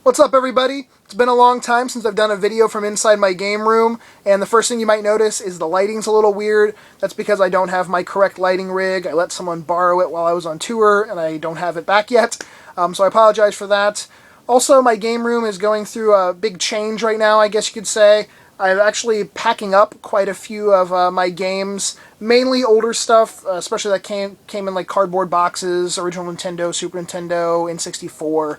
What's up, everybody? It's been a long time since I've done a video from inside my game room, and the first thing you might notice is the lighting's a little weird. That's because I don't have my correct lighting rig. I let someone borrow it while I was on tour, and I don't have it back yet, so I apologize for that. Also, my game room is going through a big change right now, I guess you could say. I'm actually packing up quite a few of my games, mainly older stuff, especially that came in like cardboard boxes, original Nintendo, Super Nintendo, N64.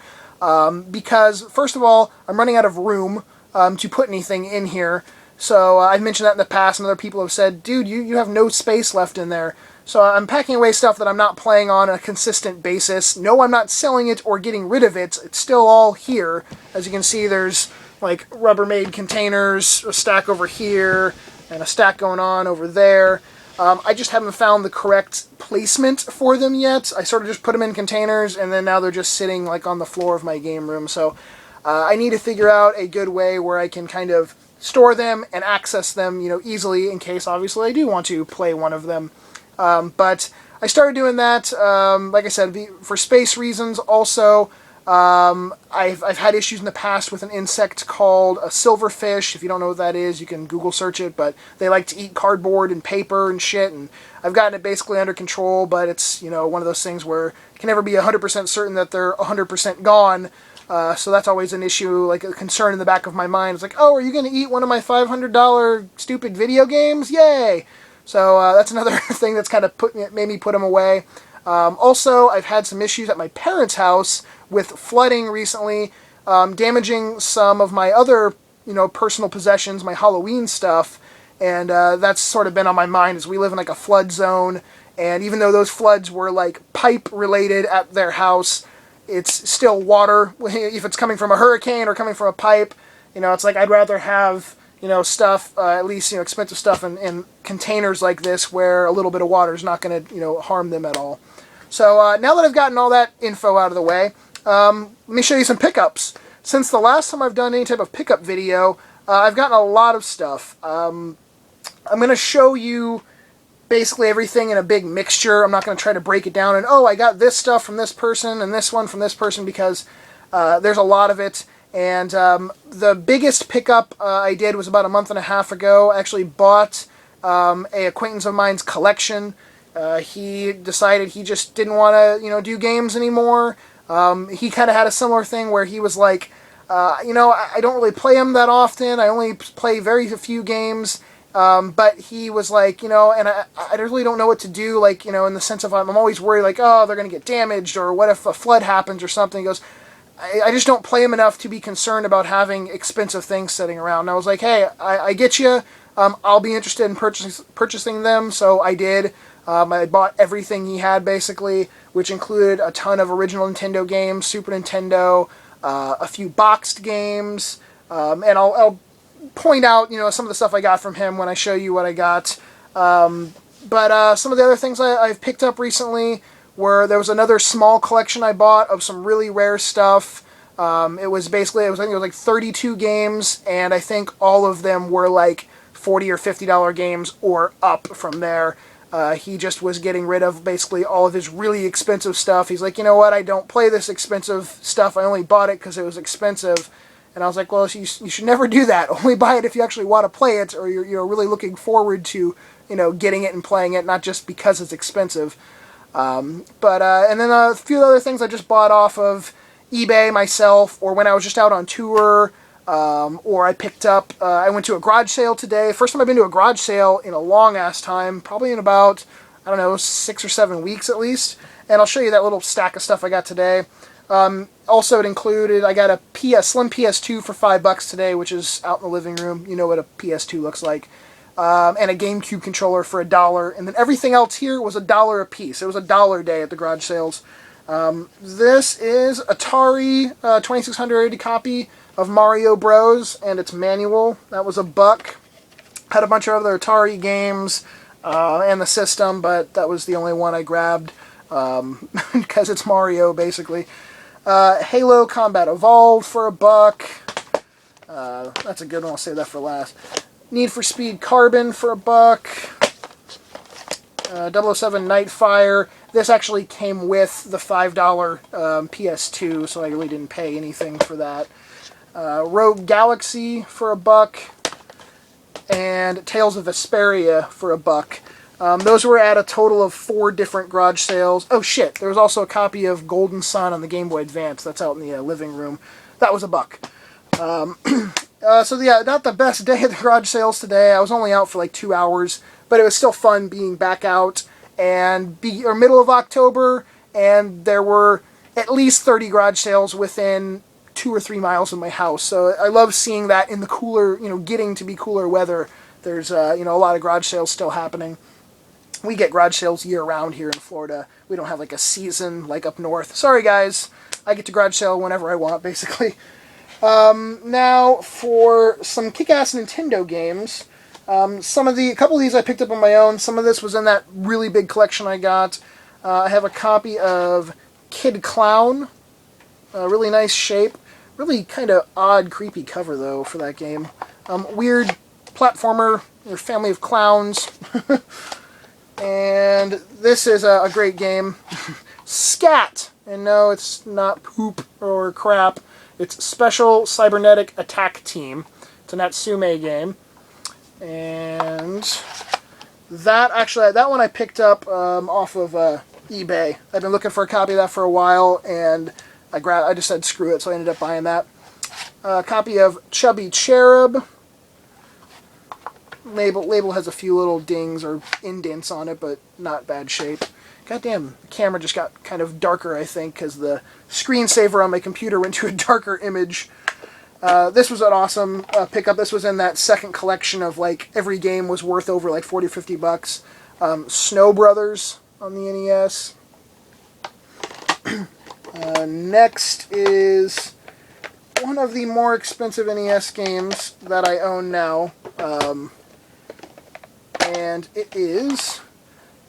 Because, first of all, I'm running out of room to put anything in here. So I've mentioned that in the past, and other people have said, dude, you have no space left in there. So I'm packing away stuff that I'm not playing on a consistent basis. No, I'm not selling it or getting rid of it. It's still all here. As you can see, there's like Rubbermaid containers, a stack over here, and a stack going on over there. I just haven't found the correct placement for them yet. I sort of just put them in containers, and then now they're just sitting like on the floor of my game room. So I need to figure out a good way where I can kind of store them and access them, easily in case, obviously, I do want to play one of them. But I started doing that, like I said, for space reasons. Also, I've had issues in the past with an insect called a silverfish. If you don't know what that is, you can Google search it, but they like to eat cardboard and paper and shit, and I've gotten it basically under control, but it's, one of those things where you can never be 100% certain that they're 100% gone, so that's always an issue, like a concern in the back of my mind. It's like, oh, are you going to eat one of my $500 stupid video games? Yay! So that's another thing that's kind of made me put them away. Also, I've had some issues at my parents' house with flooding recently, damaging some of my other, personal possessions, my Halloween stuff, and that's sort of been on my mind as we live in like a flood zone, and even though those floods were like pipe-related at their house, it's still water. If it's coming from a hurricane or coming from a pipe, it's like I'd rather have stuff, at least, expensive stuff in containers like this where a little bit of water is not going to, harm them at all. So now that I've gotten all that info out of the way, let me show you some pickups. Since the last time I've done any type of pickup video, I've gotten a lot of stuff. I'm going to show you basically everything in a big mixture. I'm not going to try to break it down and, oh, I got this stuff from this person and this one from this person, because there's a lot of it. And the biggest pickup I did was about a month and a half ago. I actually bought a acquaintance of mine's collection. He decided he just didn't want to, do games anymore. He kind of had a similar thing where he was like, I don't really play them that often. I only play very few games. But he was like, and I really don't know what to do, like, in the sense of I'm always worried, like, oh, they're going to get damaged, or what if a flood happens or something. He goes, I just don't play them enough to be concerned about having expensive things sitting around. And I was like, hey, I get you. I'll be interested in purchasing them, so I did. I bought everything he had, basically, which included a ton of original Nintendo games, Super Nintendo, a few boxed games, and I'll point out, some of the stuff I got from him when I show you what I got. But some of the other things I've picked up recently were, there was another small collection I bought of some really rare stuff. It was basically, I think it was like 32 games, and I think all of them were like $40 or $50 games or up from there. He just was getting rid of basically all of his really expensive stuff. He's like, you know what, I don't play this expensive stuff. I only bought it because it was expensive. And I was like, well, you should never do that. Only buy it if you actually want to play it, or you're really looking forward to, getting it and playing it, not just because it's expensive. And then a few other things I just bought off of eBay myself, or when I was just out on tour, or I picked up, I went to a garage sale today. First time I've been to a garage sale in a long-ass time, probably in about, 6 or 7 weeks at least. And I'll show you that little stack of stuff I got today. Also, it included, I got a slim PS2 for $5 today, which is out in the living room. You know what a PS2 looks like. And a GameCube controller for $1. And then everything else here was $1 a piece. It was a $1 day at the garage sales. This is Atari 2600 copy of Mario Bros. And its manual. That was $1. Had a bunch of other Atari games and the system, but that was the only one I grabbed because it's Mario, basically. Halo Combat Evolved for $1. That's a good one. I'll save that for last. Need for Speed Carbon for $1. 007 Nightfire. This actually came with the $5 PS2, so I really didn't pay anything for that. Rogue Galaxy for $1, and Tales of Vesperia for $1. Those were at a total of 4 different garage sales. Oh shit, there was also a copy of Golden Sun on the Game Boy Advance. That's out in the living room. That was $1. So yeah, not the best day at the garage sales today. I was only out for like 2 hours, but it was still fun being back out. And middle of October, and there were at least 30 garage sales within 2 or 3 miles of my house. So I love seeing that in the cooler, getting to be cooler weather. There's a lot of garage sales still happening. We get garage sales year-round here in Florida. We don't have like a season like up north. Sorry guys, I get to garage sale whenever I want, basically. Now for some kick-ass Nintendo games. A couple of these I picked up on my own. Some of this was in that really big collection I got. I have a copy of Kid Clown. Really nice shape. Really kind of odd, creepy cover though for that game. Weird platformer, your family of clowns. And this is a great game. Scat! And no, it's not poop or crap. It's Special Cybernetic Attack Team. It's a Natsume game. And that one I picked up off of eBay. I've been looking for a copy of that for a while, and I just said screw it, so I ended up buying that. A copy of Chubby Cherub. Label has a few little dings or indents on it, but not bad shape. Goddamn, the camera just got kind of darker, I think, because the screensaver on my computer went to a darker image. This was an awesome pickup. This was in that second collection of, like, every game was worth over, like, 40 or 50 bucks. Snow Brothers on the NES. Next is one of the more expensive NES games that I own now. And it is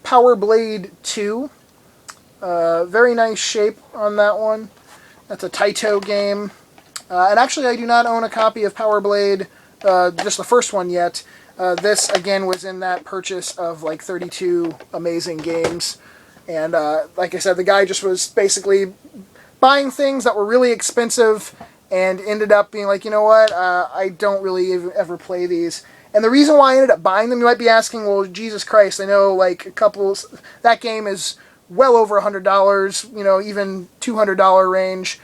Power Blade 2. Very nice shape on that one. That's a Taito game. And actually, I do not own a copy of Power Blade, just the first one yet. This, again, was in that purchase of like 32 amazing games. And like I said, the guy just was basically buying things that were really expensive and ended up being like, you know what, I don't really ever play these. And the reason why I ended up buying them, you might be asking, well, Jesus Christ, I know like that game is well over $100, even $200 range.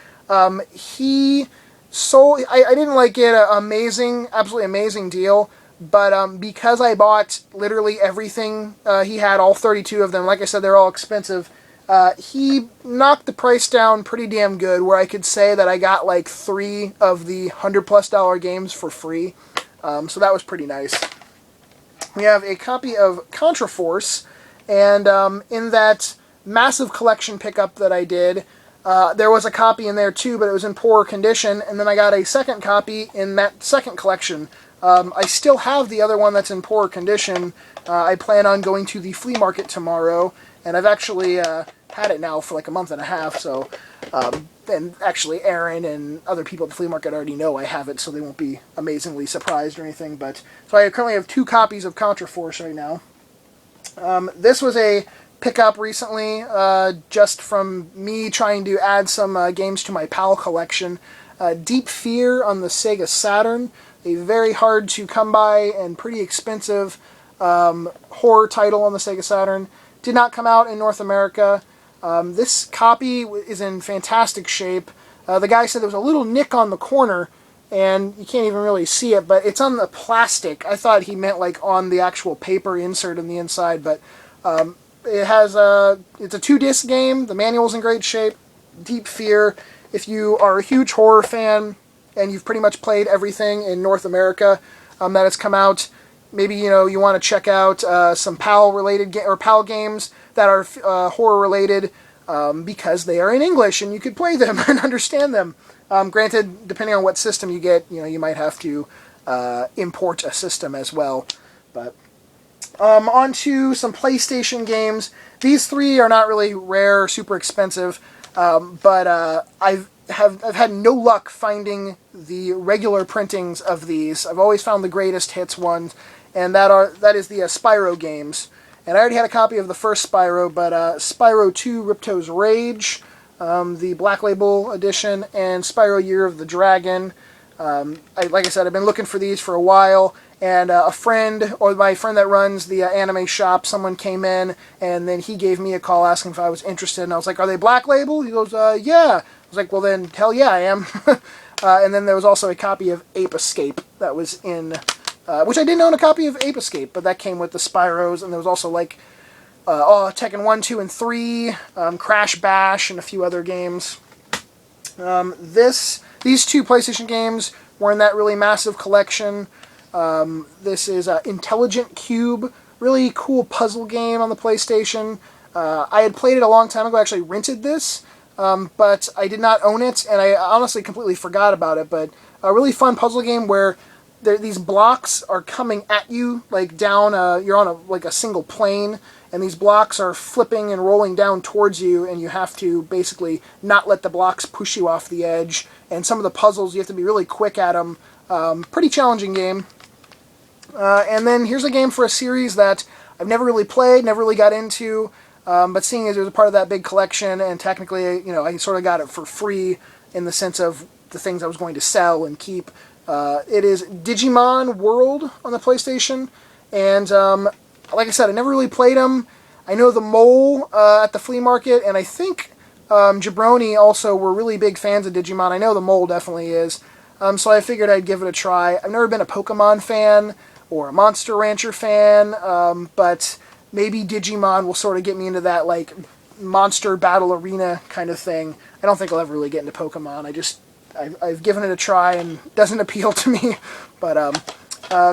He sold, I didn't like get an absolutely amazing deal, but because I bought literally everything, he had all 32 of them, like I said, they're all expensive, he knocked the price down pretty damn good, where I could say that I got like 3 of the $100+ games for free. So that was pretty nice. We have a copy of Contra Force, and in that massive collection pickup that I did, there was a copy in there too, but it was in poor condition, and then I got a second copy in that second collection. I still have the other one that's in poor condition. I plan on going to the flea market tomorrow, and I've actually had it now for like a month and a half, so... and actually Aaron and other people at the flea market already know I have it, so they won't be amazingly surprised or anything. But so I currently have 2 copies of Contra Force right now. This was a pickup recently, just from me trying to add some games to my PAL collection. Deep Fear on the Sega Saturn, a very hard to come by and pretty expensive horror title on the Sega Saturn. Did not come out in North America. This copy is in fantastic shape. The guy said there was a little nick on the corner, and you can't even really see it, but it's on the plastic. I thought he meant like on the actual paper insert in the inside, but it's a 2-disc game. The manual's in great shape. Deep Fear. If you are a huge horror fan and you've pretty much played everything in North America that has come out, maybe you want to check out some PAL-related PAL games that are horror-related, because they are in English and you could play them and understand them. Granted, depending on what system you get, you might have to import a system as well. But on to some PlayStation games. These 3 are not really rare or super expensive, but I've had no luck finding the regular printings of these. I've always found the greatest hits ones, and that is the Spyro games. And I already had a copy of the first Spyro, but Spyro 2 Ripto's Rage, the Black Label edition, and Spyro Year of the Dragon. Like I said, I've been looking for these for a while, and a friend, or my friend that runs the anime shop, someone came in, and then he gave me a call asking if I was interested, and I was like, are they Black Label? He goes, yeah. I was like, well then, hell yeah, I am. And then there was also a copy of Ape Escape that was in, which I didn't own a copy of Ape Escape, but that came with the Spyros, and there was also like Tekken 1, 2, and 3, Crash Bash, and a few other games. These two PlayStation games were in that really massive collection. This is Intelligent Cube, really cool puzzle game on the PlayStation. I had played it a long time ago, I actually rented this, but I did not own it, and I honestly completely forgot about it, but a really fun puzzle game where these blocks are coming at you, like down, you're on a single plane, and these blocks are flipping and rolling down towards you, and you have to basically not let the blocks push you off the edge, and some of the puzzles, you have to be really quick at them. Pretty challenging game. And then here's a game for a series that I've never really played, never really got into, but seeing as it was a part of that big collection, and technically, I sort of got it for free in the sense of the things I was going to sell and keep. It is Digimon World on the PlayStation, and like I said, I never really played them. I know the Mole at the flea market, and I think Jabroni also were really big fans of Digimon. I know the Mole definitely is, so I figured I'd give it a try. I've never been a Pokemon fan or a Monster Rancher fan, but maybe Digimon will sort of get me into that like monster battle arena kind of thing. I don't think I'll ever really get into Pokemon. I've given it a try and it doesn't appeal to me. But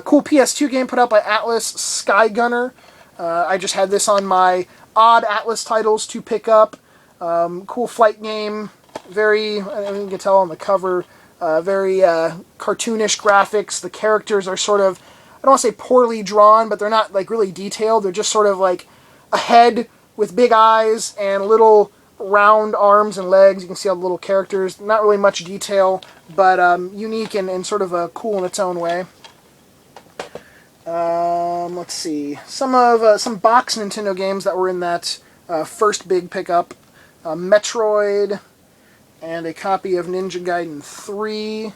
cool PS2 game put out by Atlas, Sky Gunner. I just had this on my odd Atlas titles to pick up. Cool flight game. Very, I mean, you can tell on the cover, very cartoonish graphics. The characters are sort of, I don't want to say poorly drawn, but they're not like really detailed. They're just sort of like a head with big eyes and little round arms and legs. You can see all the little characters. Not really much detail, but unique and sort of cool in its own way. Let's see. Some box Nintendo games that were in that first big pickup. Metroid, and a copy of Ninja Gaiden 3.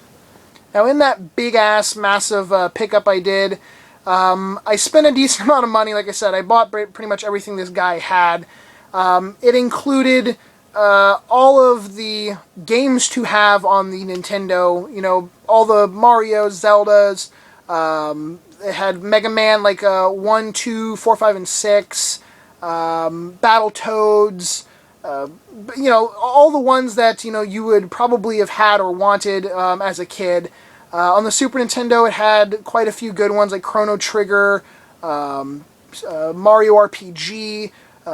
Now in that big-ass, massive pickup I did, I spent a decent amount of money. Like I said, I bought pretty much everything this guy had. It included all of the games to have on the Nintendo, all the Marios, Zeldas. It had Mega Man, like 1, 2, 4, 5, and 6. Battletoads. All the ones that, you would probably have had or wanted as a kid. On the Super Nintendo, it had quite a few good ones, like Chrono Trigger, Mario RPG,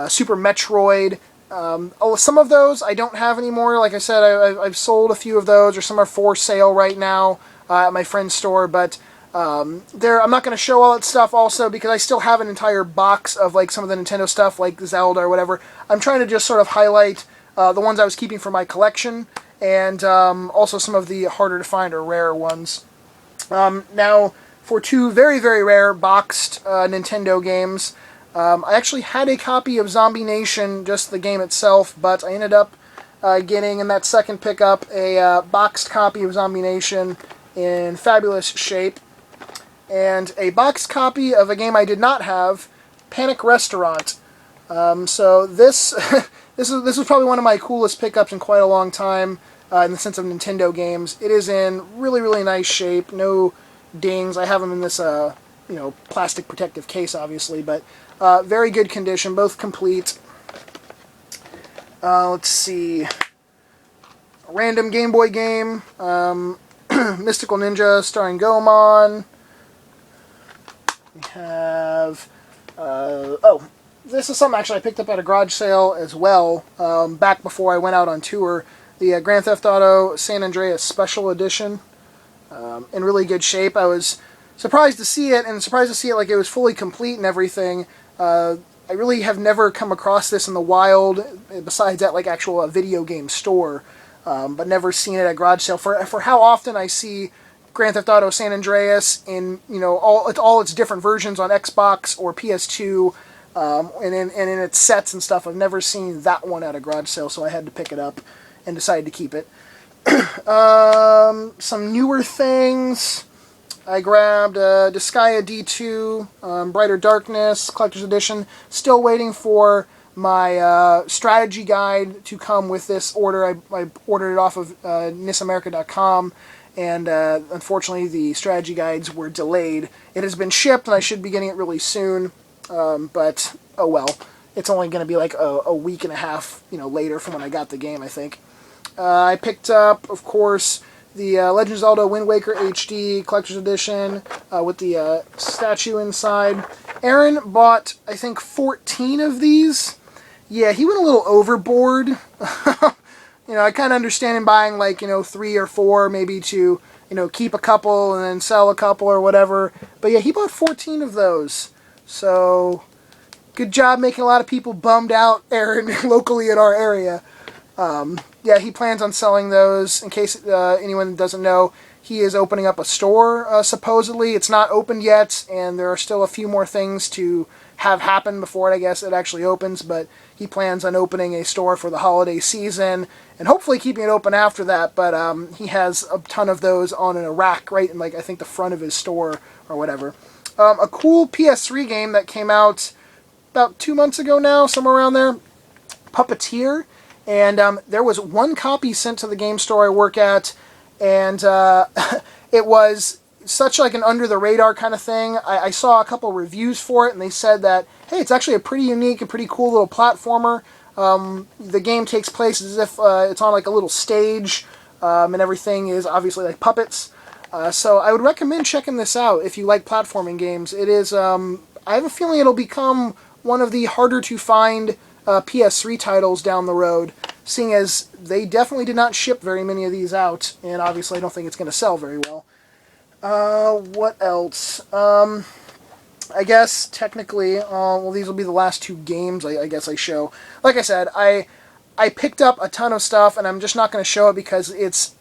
Super Metroid. Some of those I don't have anymore. Like I said, I've sold a few of those, or some are for sale right now at my friend's store, but I'm not going to show all that stuff also because I still have an entire box of like some of the Nintendo stuff like Zelda or whatever. I'm trying to just sort of highlight the ones I was keeping for my collection, and also some of the harder to find or rare ones. Now, for two very, very rare boxed Nintendo games, I actually had a copy of Zombie Nation, just the game itself, but I ended up getting in that second pickup a boxed copy of Zombie Nation in fabulous shape, and a boxed copy of a game I did not have, Panic Restaurant. So this this was probably one of my coolest pickups in quite a long time in the sense of Nintendo games. It is in really, really nice shape, no dings. I have them in this plastic protective case, obviously, but very good condition, both complete. Let's see, a random Game Boy game, Mystical Ninja starring Goemon. We have, this is something actually I picked up at a garage sale as well, back before I went out on tour. The Grand Theft Auto San Andreas Special Edition, in really good shape. I was surprised to see it, and surprised to see it like it was fully complete and everything. I really have never come across this in the wild, besides at like actual video game store, but never seen it at garage sale. For how often I see Grand Theft Auto San Andreas in all its different versions on Xbox or PS2, and in its sets and stuff. I've never seen that one at a garage sale, so I had to pick it up and decided to keep it. Some newer things. I grabbed Disgaea D2, Brighter Darkness, Collector's Edition. Still waiting for my strategy guide to come with this order. I ordered it off of nisamerica.com, and unfortunately the strategy guides were delayed. It has been shipped, and I should be getting it really soon, but oh well. It's only going to be like a week and a half, later from when I got the game, I think. I picked up, of course, the Legend of Zelda Wind Waker HD Collector's Edition with the statue inside. Aaron bought, I think, 14 of these. Yeah, he went a little overboard. I kind of understand him buying, like, 3 or 4, maybe to, keep a couple and then sell a couple or whatever. But yeah, he bought 14 of those. So, good job making a lot of people bummed out, Aaron, locally in our area. Yeah, he plans on selling those. In case anyone doesn't know, he is opening up a store, supposedly. It's not opened yet, and there are still a few more things to have happen before I guess it actually opens, but he plans on opening a store for the holiday season, and hopefully keeping it open after that, but he has a ton of those on a rack right in, like, I think the front of his store or whatever. A cool PS3 game that came out about 2 months ago now, somewhere around there, Puppeteer. And there was one copy sent to the game store I work at, and it was such like an under-the-radar kind of thing. I saw a couple reviews for it, and they said that, hey, it's actually a pretty unique and pretty cool little platformer. The game takes place as if it's on like a little stage, and everything is obviously like puppets. So I would recommend checking this out if you like platforming games. It is, I have a feeling it'll become one of the harder to find PS3 titles down the road, seeing as they definitely did not ship very many of these out, and obviously I don't think it's going to sell very well. What else? I guess technically, well, these will be the last 2 games I guess I show. Like I said, I picked up a ton of stuff, and I'm just not going to show it because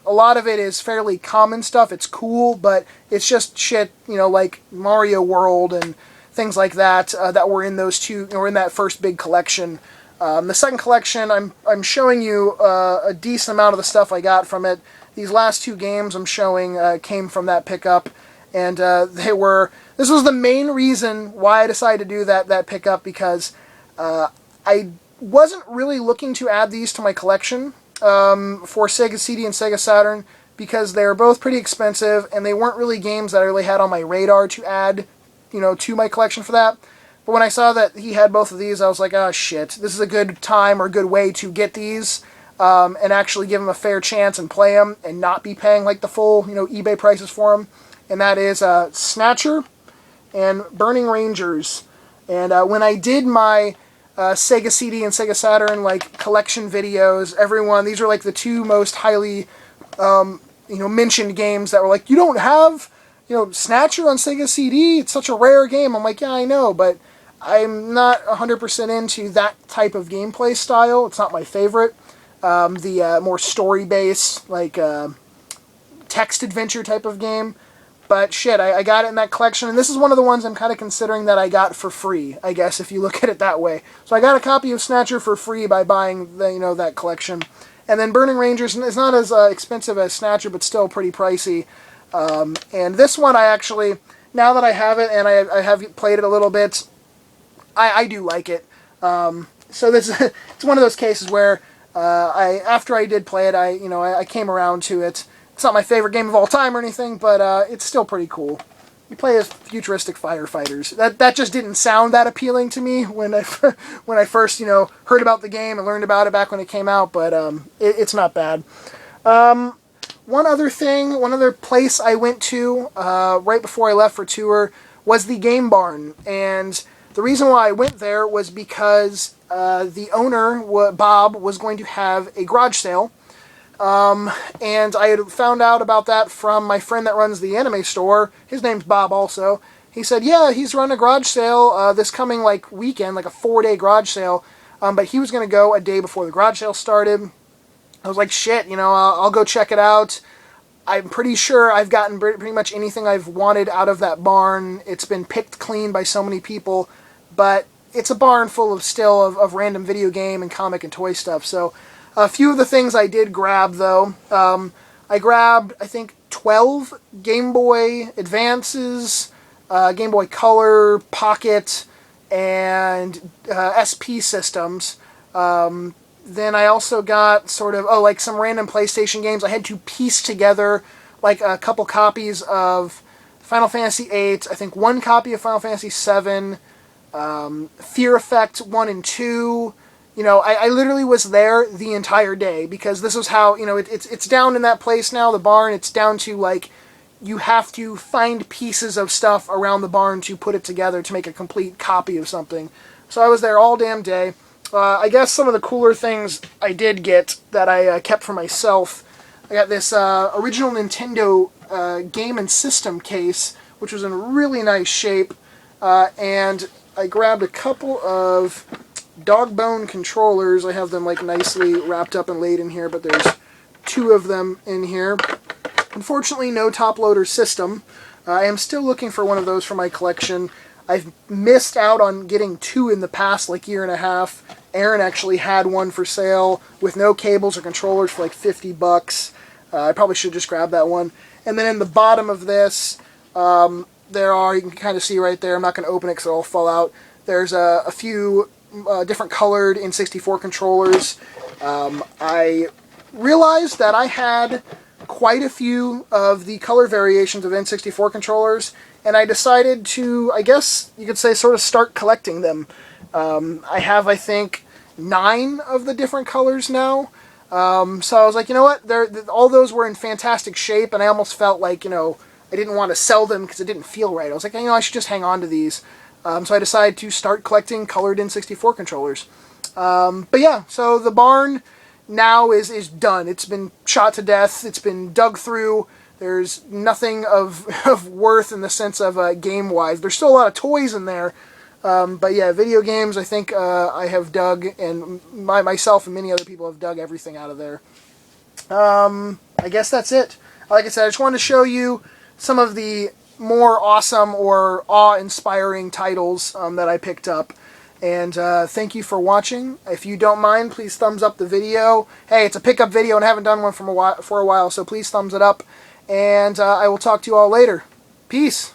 a lot of it is fairly common stuff. It's cool, but it's just shit, like Mario World and things like that, that were in those 2, or in that first big collection. The second collection, I'm showing you a decent amount of the stuff I got from it. These last 2 games I'm showing came from that pickup, and this was the main reason why I decided to do that pickup, because I wasn't really looking to add these to my collection for Sega CD and Sega Saturn, because they're both pretty expensive, and they weren't really games that I really had on my radar to add to my collection for that. But when I saw that he had both of these, I was like, oh shit, this is a good time or good way to get these, and actually give them a fair chance and play them, and not be paying like the full, eBay prices for them. And that is Snatcher and Burning Rangers. And when I did my Sega CD and Sega Saturn like collection videos, these were like the 2 most highly mentioned games that were like, you don't have Snatcher on Sega CD? It's such a rare game. I'm like, yeah, I know, but I'm not 100% into that type of gameplay style. It's not my favorite. The more story-based, like, text adventure type of game. But shit, I got it in that collection, and this is one of the ones I'm kind of considering that I got for free, I guess, if you look at it that way. So I got a copy of Snatcher for free by buying that collection. And then Burning Rangers is not as expensive as Snatcher, but still pretty pricey. And this one I actually, now that I have it and I have played it a little bit, I do like it. So this it's one of those cases where after I did play it, I came around to it. It's not my favorite game of all time or anything, but it's still pretty cool. You play as futuristic firefighters. That just didn't sound that appealing to me when I first heard about the game and learned about it back when it came out. But it's not bad. One other place I went to right before I left for tour was the Game Barn, and the reason why I went there was because the owner, Bob, was going to have a garage sale. And I had found out about that from my friend that runs the anime store. His name's Bob also. He said, yeah, he's running a garage sale this coming weekend, like a 4-day garage sale. But he was going to go a day before the garage sale started. I was like, shit, I'll go check it out. I'm pretty sure I've gotten pretty much anything I've wanted out of that barn. It's been picked clean by so many people. But it's a barn full of still of random video game and comic and toy stuff. So a few of the things I did grab, though, I grabbed, I think, 12 Game Boy Advances, Game Boy Color, Pocket, and SP systems. Then I also got sort of, like some random PlayStation games. I had to piece together like a couple copies of Final Fantasy VIII, I think one copy of Final Fantasy VII, Fear Effect 1 and 2. You know, I literally was there the entire day because this was how, you know, it's down in that place now, the barn. It's down to, like, you have to find pieces of stuff around the barn to put it together to make a complete copy of something. So I was there all damn day. I guess some of the cooler things I did get that I kept for myself, I got this original Nintendo game and system case, which was in really nice shape, and I grabbed a couple of dog bone controllers. I have them like nicely wrapped up and laid in here, but there's two of them in here. Unfortunately, no top loader system. I am still looking for one of those for my collection. I've missed out on getting two in the past like year and a half. Aaron actually had one for sale with no cables or controllers for like 50 bucks. I probably should just grab that one. And then in the bottom of this, there are, you can kind of see right there, I'm not going to open it because it'll all fall out. There's a few different colored N64 controllers. I realized that I had quite a few of the color variations of N64 controllers, and I decided to, I guess you could say, sort of start collecting them. I have, I think, 9 of the different colors now. So I was like, you know what, all those were in fantastic shape, and I almost felt like, you know, I didn't want to sell them because it didn't feel right. I was like, you know, I should just hang on to these. So I decided to start collecting colored N64 controllers. But yeah, so the barn now is done. It's been shot to death. It's been dug through. There's nothing of worth in the sense of game-wise. There's still a lot of toys in there. But yeah, video games, I think I have dug, and myself and many other people have dug everything out of there. I guess that's it. Like I said, I just wanted to show you some of the more awesome or awe-inspiring titles that I picked up. And thank you for watching. If you don't mind, please thumbs up the video. Hey, it's a pickup video and I haven't done one for a while, so please thumbs it up. And I will talk to you all later. Peace.